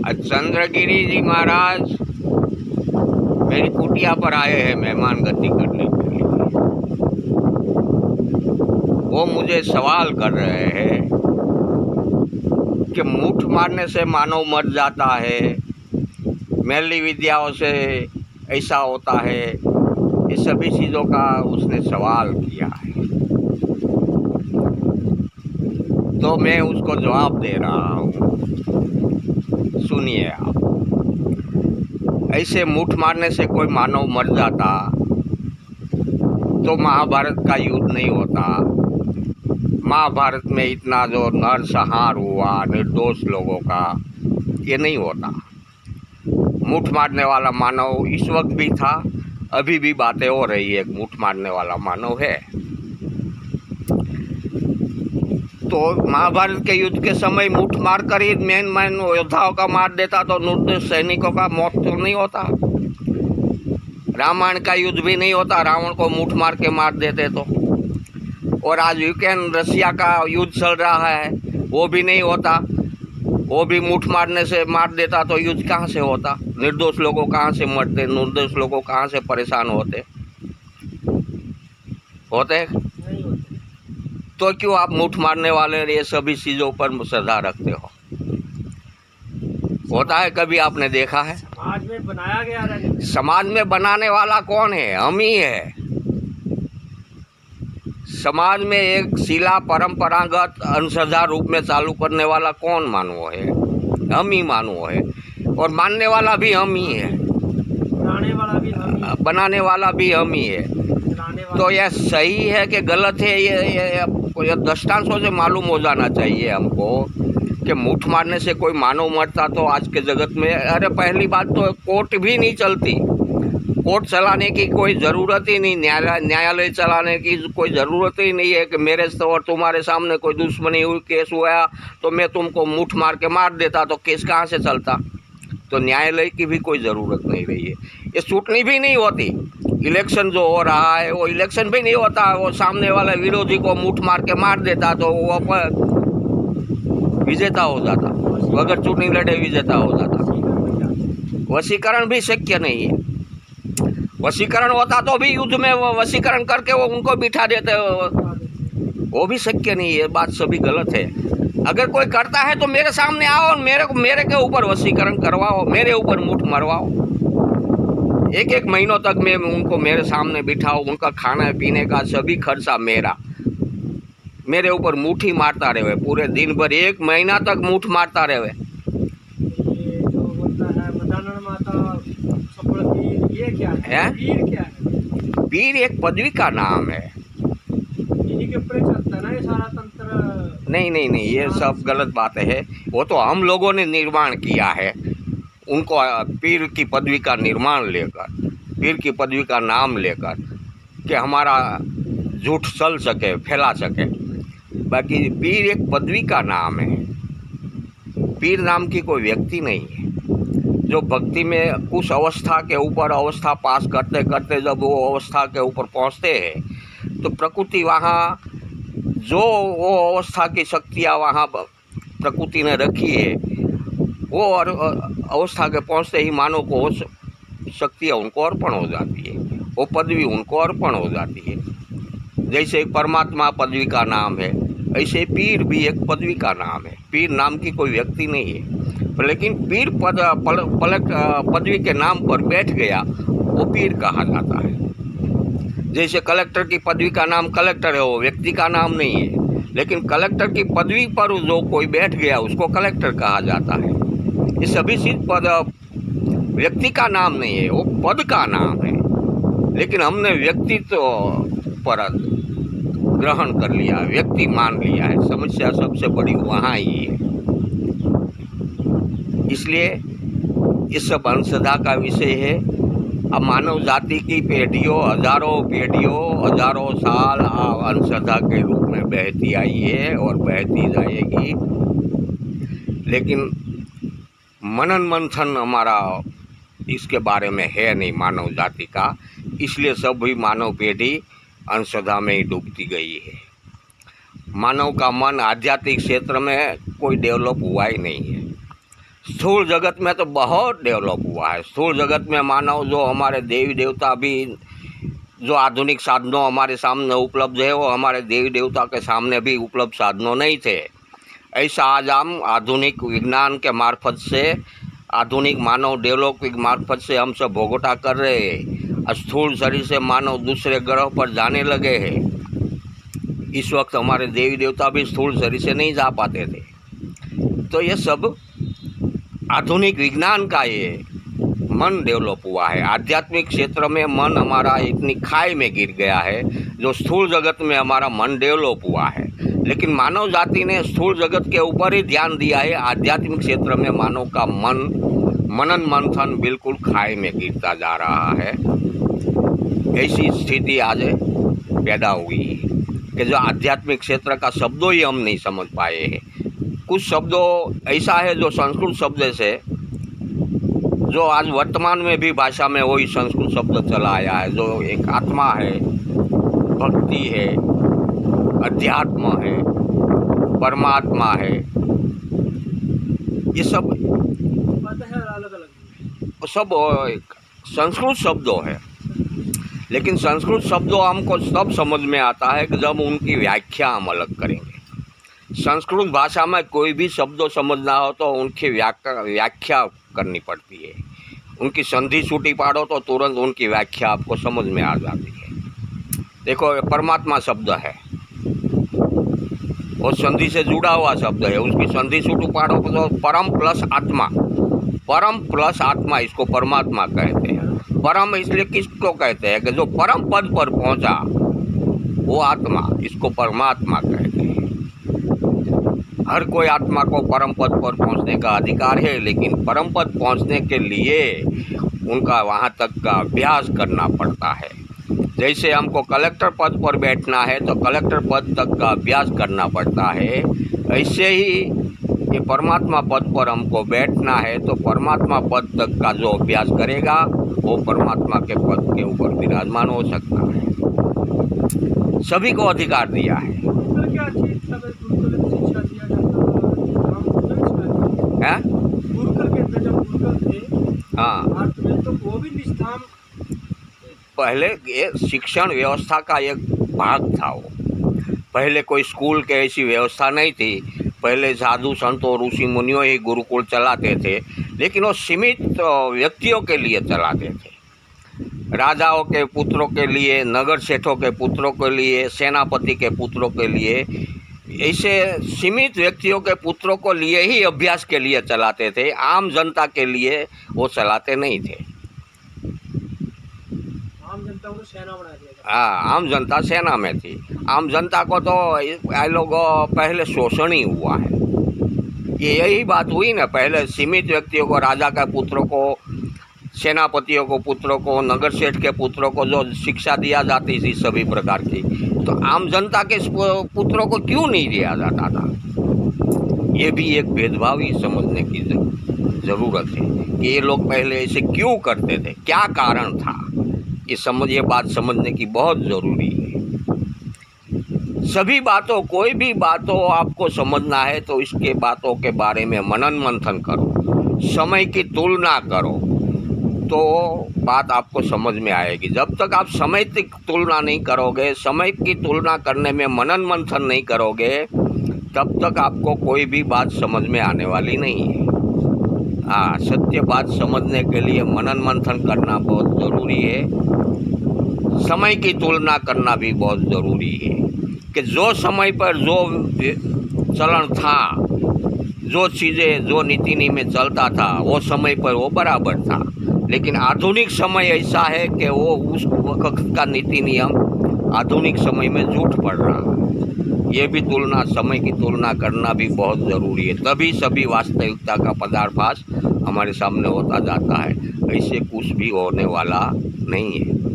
चंद्रगिरी जी महाराज मेरी कुटिया पर आए हैं मेहमान गति करने के लिए। वो मुझे सवाल कर रहे हैं कि मुठ मारने से मानव मर जाता है, मैली विद्याओं से ऐसा होता है, ये सभी चीज़ों का उसने सवाल किया है। तो मैं उसको जवाब दे रहा हूँ, सुनिए आप। ऐसे मुठ मारने से कोई मानव मर जाता तो महाभारत का युद्ध नहीं होता। महाभारत में इतना जो नरसंहार हुआ निर्दोष लोगों का, ये नहीं होता। मुठ मारने वाला मानव इस वक्त भी था, अभी भी बातें हो रही है, मुठ मारने वाला मानव है। तो महाभारत के युद्ध के समय मुठ मार कर ही मेन योद्धाओं का मार देता तो निर्दोष सैनिकों का मौत तो नहीं होता। रामायण का युद्ध भी नहीं होता, रावण को मुठ मार के मार देते तो। और आज यूक्रेन रशिया का युद्ध चल रहा है, वो भी नहीं होता, वो भी मुठ मारने से मार देता तो युद्ध कहाँ से होता? निर्दोष लोगों कहाँ से मरते, निर्दोष लोगों कहाँ से परेशान होते? तो क्यों आप मुठ मारने वाले ये सभी चीज़ों पर श्रद्धा रखते हो? होता है कभी आपने देखा है? समाज में बनाया गया। समाज में बनाने वाला कौन है? हम ही है। समाज में एक शिला परंपरागत अंधश्रद्धा रूप में चालू करने वाला कौन मानव है? हम ही मानव है। और मानने वाला भी हम ही है, बनाने वाला भी हम ही, बनाने वाला भी हम ही है। तो यह सही है कि गलत है, ये दृष्टांतों से मालूम हो जाना चाहिए हमको कि मुठ मारने से कोई मानव मरता तो आज के जगत में, अरे पहली बात तो कोर्ट भी नहीं चलती, कोर्ट चलाने की कोई ज़रूरत ही नहीं, न्यायालय चलाने की कोई ज़रूरत ही नहीं है कि मेरे से और तुम्हारे सामने कोई दुश्मनी हुई, केस हुआ तो मैं तुमको मुठ मार के मार देता तो केस कहाँ से चलता? तो न्यायालय की भी कोई ज़रूरत नहीं रही है। ये छूटनी भी नहीं होती। इलेक्शन जो हो रहा है वो इलेक्शन भी नहीं होता, वो सामने वाला विरोधी को मुठ मार के मार देता तो वो विजेता हो जाता, अगर चुनाव लड़े विजेता हो जाता। वशीकरण भी शक्य नहीं है। वशीकरण होता तो भी युद्ध में वशीकरण करके वो उनको बिठा देते, वो भी शक्य नहीं है। बात सभी गलत है। अगर कोई करता है तो मेरे सामने आओ और मेरे के ऊपर वशीकरण करवाओ, मेरे ऊपर मुठ मरवाओ। एक महीनों तक मैं उनको मेरे सामने बिठाओ, उनका खाने पीने का सभी खर्चा मेरे ऊपर मुट्ठी मारता रहे, पूरे दिन भर 1 महीना तक मुठ मारता रहे। ये जो होता है मदानन माता सफल पीर, ये क्या है? पीर क्या है? पीर एक पदवी का नाम है। इन्हीं के ऊपर चलता है ना ये सारा तंत्र? नहीं, ये सब गलत बात है। वो तो हम लोगों ने निर्माण किया है, उनको पीर की पदवी का निर्माण लेकर, पीर की पदवी का नाम लेकर कि हमारा झूठ चल सके, फैला सके। बाकी पीर एक पदवी का नाम है, पीर नाम की कोई व्यक्ति नहीं है। जो भक्ति में उस अवस्था के ऊपर अवस्था पास करते करते जब वो अवस्था के ऊपर पहुंचते हैं तो प्रकृति वहाँ जो वो अवस्था की शक्तियाँ वहाँ प्रकृति ने रखी है, वो और अवस्था के पहुँचते ही मानव को वो शक्तियाँ उनको अर्पण हो जाती है, वो पदवी उनको अर्पण हो जाती है। जैसे परमात्मा पदवी का नाम है, ऐसे पीर भी एक पदवी का नाम है। पीर नाम की कोई व्यक्ति नहीं है, लेकिन पीर पदवी के नाम पर बैठ गया वो पीर कहा जाता है। जैसे कलेक्टर की पदवी का नाम कलेक्टर है, वो व्यक्ति का नाम नहीं है, लेकिन कलेक्टर की पदवी पर जो कोई बैठ गया उसको कलेक्टर कहा जाता है। ये सभी चीज़ पद व्यक्ति का नाम नहीं है, वो पद का नाम है। लेकिन हमने व्यक्तित्व पर ग्रहण कर लिया, व्यक्ति मान लिया है। समस्या सबसे बड़ी वहाँ ही है। इसलिए ये सब अंधश्रद्धा का विषय है। अब मानव जाति की पीढ़ियों हजारों साल अंधश्रद्धा के रूप में बहती आई है और बहती जाएगी। लेकिन मनन मंथन हमारा इसके बारे में है नहीं मानव जाति का, इसलिए सभी मानव पीढ़ी अंधश्रद्धा में ही डूबती गई है। मानव का मन आध्यात्मिक क्षेत्र में कोई डेवलप हुआ ही नहीं है। स्थूल जगत में तो बहुत डेवलप हुआ है। स्थूल जगत में मानव जो हमारे देवी देवता भी, जो आधुनिक साधनों हमारे सामने उपलब्ध है, वो हमारे देवी देवता के सामने भी उपलब्ध साधनों नहीं थे। ऐसा आज हम आधुनिक विज्ञान के मार्फत से, आधुनिक मानव डेवलपिंग मार्फत से हम सब भोगटा कर रहे हैं। स्थूल शरीर से मानव दूसरे ग्रह पर जाने लगे हैं। इस वक्त हमारे देवी देवता भी स्थूल शरीर से नहीं जा पाते थे। तो ये सब आधुनिक विज्ञान का ये मन डेवलप हुआ है। आध्यात्मिक क्षेत्र में मन हमारा इतनी खाई में गिर गया है, जो स्थूल जगत में हमारा मन डेवलप हुआ है। लेकिन मानव जाति ने स्थूल जगत के ऊपर ही ध्यान दिया है। आध्यात्मिक क्षेत्र में मानव का मनन मंथन बिल्कुल खाई में गिरता जा रहा है। ऐसी स्थिति आज पैदा हुई है कि जो आध्यात्मिक क्षेत्र का शब्दों ही हम नहीं समझ पाए हैं। कुछ शब्दों ऐसा है जो संस्कृत शब्द से, जो आज वर्तमान में भी भाषा में वही संस्कृत शब्द चला आया है, जो एक आत्मा है, भक्ति है, अध्यात्म है, परमात्मा है। ये सब अलग अलग सब संस्कृत शब्दों है। लेकिन संस्कृत शब्दों हमको तब समझ में आता है कि जब उनकी व्याख्या हम अलग करेंगे। संस्कृत भाषा में कोई भी शब्दों समझना हो तो उनकी व्याख्या करनी पड़ती है। उनकी संधि सूटी पाड़ो तो तुरंत उनकी व्याख्या आपको समझ में आ जाती है। देखो, परमात्मा शब्द है और संधि से जुड़ा हुआ शब्द है। उसकी संधि सूटी पाड़ो तो परम प्लस आत्मा, परम प्लस आत्मा, इसको परमात्मा कहते हैं। परम इसलिए किसको कहते हैं कि जो परम पद पर पहुंचा वो आत्मा, इसको परमात्मा कहते हैं। हर कोई आत्मा को परम पद पर पहुंचने का अधिकार है, लेकिन परम पद पहुंचने के लिए उनका वहां तक का अभ्यास करना पड़ता है। जैसे हमको कलेक्टर पद पर बैठना है तो कलेक्टर पद तक का अभ्यास करना पड़ता है, ऐसे ही ये परमात्मा पद पर हमको बैठना है तो परमात्मा पद तक का जो अभ्यास करेगा वो परमात्मा के पद के ऊपर विराजमान हो सकता है। सभी को अधिकार दिया है। क्या चीज शिक्षा दिया जाता है? गुरुकुल के अंदर जब गुरुकुल थे, हाँ, भारत में, तो वो भी निष्ठाम पहले ये शिक्षण व्यवस्था का एक भाग था। वो पहले कोई स्कूल के ऐसी व्यवस्था नहीं थी। पहले साधु संतों ऋषि मुनियों ही गुरुकुल चलाते थे, लेकिन वो सीमित व्यक्तियों के लिए चलाते थे। राजाओं के पुत्रों के लिए, नगर सेठों के पुत्रों के लिए, सेनापति के पुत्रों के लिए, ऐसे सीमित व्यक्तियों के पुत्रों को लिए ही अभ्यास के लिए चलाते थे। आम जनता के लिए वो चलाते नहीं थे। आम जनता को सेना बना दिया। हाँ, आम जनता सेना में थी। आम जनता को तो ये लोग पहले शोषण ही हुआ है। यही बात हुई ना, पहले सीमित व्यक्तियों को, राजा के पुत्रों को, सेनापतियों को पुत्रों को, नगर सेठ के पुत्रों को जो शिक्षा दिया जाती थी सभी प्रकार की, तो आम जनता के पुत्रों को क्यों नहीं दिया जाता था? ये भी एक भेदभाव ही समझने की ज़रूरत है कि ये लोग पहले ऐसे क्यों करते थे, क्या कारण था। ये बात समझने की बहुत ज़रूरी है। सभी बातों, कोई भी बातों आपको समझना है तो इसके बातों के बारे में मनन मंथन करो, समय की तुलना करो, तो बात आपको समझ में आएगी। जब तक आप समय की तुलना नहीं करोगे, समय की तुलना करने में मनन मंथन नहीं करोगे, तब तक आपको कोई भी बात समझ में आने वाली नहीं है। हाँ, सत्य बात समझने के लिए मनन मंथन करना बहुत ज़रूरी है। समय की तुलना करना भी बहुत ज़रूरी है कि जो समय पर जो चलन था, जो चीज़ें, जो नीति नियम में चलता था, वो समय पर वो बराबर था। लेकिन आधुनिक समय ऐसा है कि वो उस वक्त का नीति नियम आधुनिक समय में झूठ पड़ रहा है। ये भी तुलना, समय की तुलना करना भी बहुत ज़रूरी है। तभी सभी वास्तविकता का पर्दाफाश हमारे सामने होता जाता है। ऐसे कुछ भी होने वाला नहीं है।